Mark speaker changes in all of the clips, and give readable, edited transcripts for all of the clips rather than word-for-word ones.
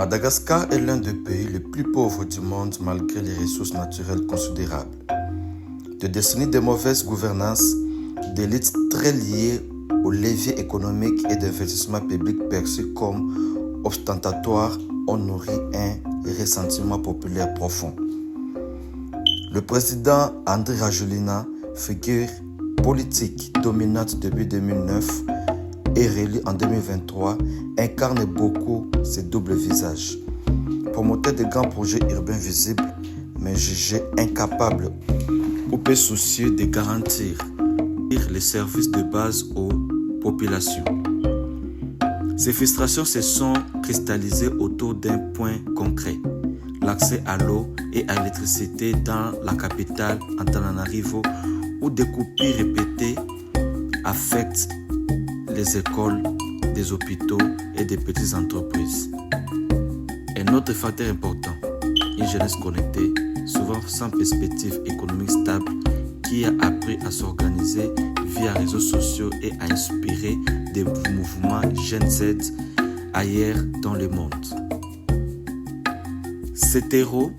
Speaker 1: Madagascar est l'un des pays les plus pauvres du monde malgré les ressources naturelles considérables. De décennies de mauvaise gouvernance, d'élites très liées aux leviers économiques et d'investissement public perçus comme ostentatoires ont nourri un ressentiment populaire profond. Le président Andry Rajoelina, figure politique dominante depuis 2009 et réélu en 2023, incarne beaucoup ce double visage. Promoteur de grands projets urbains visibles, mais jugé incapable ou peu soucieux de garantir les services de base aux populations. Ces frustrations se sont cristallisées autour d'un point concret: l'accès à l'eau et à l'électricité dans la capitale Antananarivo, où des coupures répétées affectent les écoles, des hôpitaux et des petites entreprises. Un autre facteur important, une jeunesse connectée, souvent sans perspective économique stable, qui a appris à s'organiser via réseaux sociaux et à inspirer des mouvements Gen Z ailleurs dans le monde. Ces terreaux,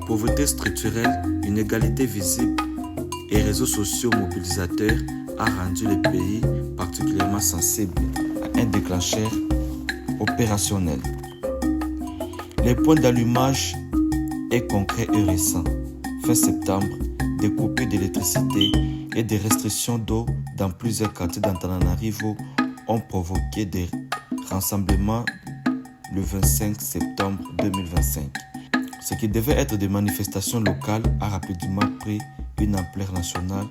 Speaker 1: pauvreté structurelle, inégalité visible et réseaux sociaux mobilisateurs a rendu le pays particulièrement sensible à un déclencheur opérationnel. Le point d'allumage est concret et récent. Fin septembre, des coupures d'électricité et des restrictions d'eau dans plusieurs quartiers d'Antananarivo ont provoqué des rassemblements le 25 septembre 2025. Ce qui devait être des manifestations locales a rapidement pris une ampleur nationale,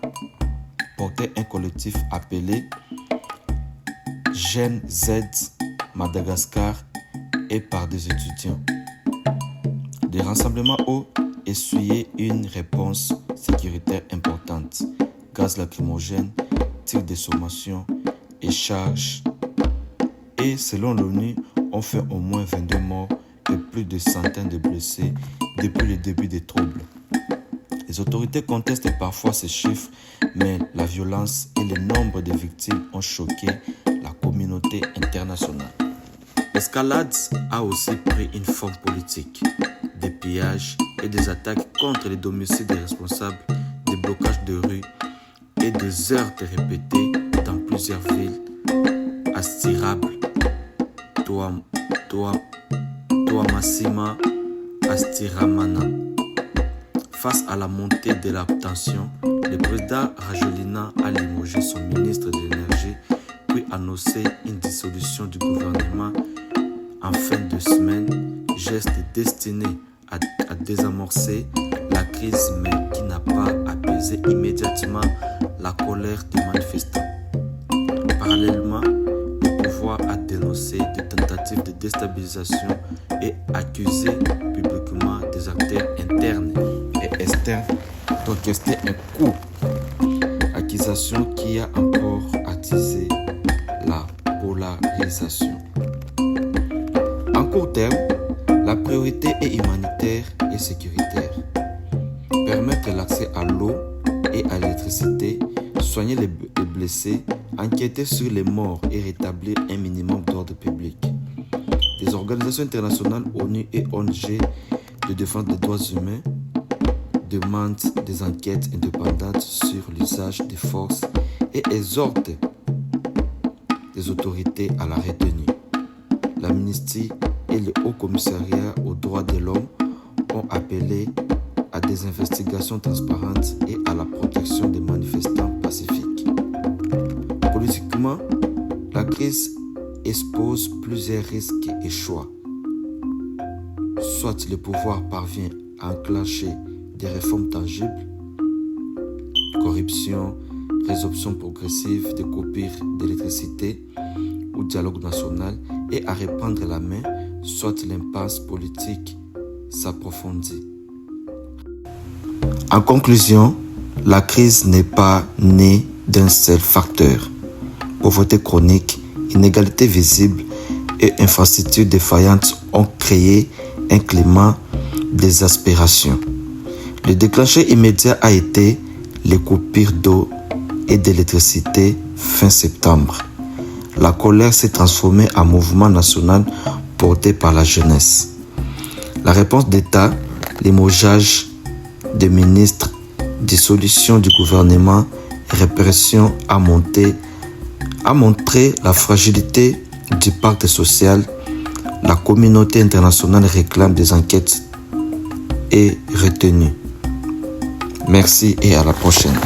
Speaker 1: portait un collectif appelé Gen Z Madagascar et par des étudiants. Des rassemblements ont essuyé une réponse sécuritaire importante: gaz lacrymogène, tirs de sommation et charges. Et selon l'ONU, on fait au moins 22 morts et plus de centaines de blessés depuis le début des troubles. Les autorités contestent parfois ces chiffres, mais la violence et le nombre de victimes ont choqué la communauté internationale. L'escalade a aussi pris une forme politique. Des pillages et des attaques contre les domiciles des responsables, des blocages de rues et des heurts répétés dans plusieurs villes: Astirable, Toamasima, Astiramana. Face à la montée de la tension, le président Rajoelina a limogé son ministre de l'énergie, puis annoncé une dissolution du gouvernement en fin de semaine, geste destiné à désamorcer la crise, mais qui n'a pas apaisé immédiatement la colère des manifestants. Parallèlement, le pouvoir a dénoncé des tentatives de déstabilisation et accusé publiquement des acteurs internes et externes d'orchestrer un coup. Accusation qui a encore attisé la polarisation. En court terme, la priorité est humanitaire et sécuritaire. Permettre l'accès à l'eau et à l'électricité, soigner les blessés, enquêter sur les morts et rétablir un minimum d'ordre public. Des organisations internationales, ONU et ONG de défense des droits humains demandent des enquêtes indépendantes sur l'usage des forces et exhortent les autorités à la retenue. L'Amnesty et le Haut Commissariat aux droits de l'homme ont appelé à des investigations transparentes et à la protection des manifestants pacifiques. Politiquement, la crise expose plusieurs risques et choix. Soit le pouvoir parvient à enclencher des réformes tangibles, corruption, résorption progressive des coupures d'électricité ou dialogue national, et à répandre la main, soit l'impasse politique s'approfondit. En conclusion, la crise n'est pas née d'un seul facteur. Pauvreté chronique, inégalité visible et infrastructures défaillantes ont créé un climat d'exaspération. Le déclencheur immédiat a été les coupures d'eau et d'électricité fin septembre. La colère s'est transformée en mouvement national porté par la jeunesse. La réponse d'État, limogeage des ministres, dissolution du gouvernement, répression a montré la fragilité du pacte social. La communauté internationale réclame des enquêtes et retenues. Merci et à la prochaine.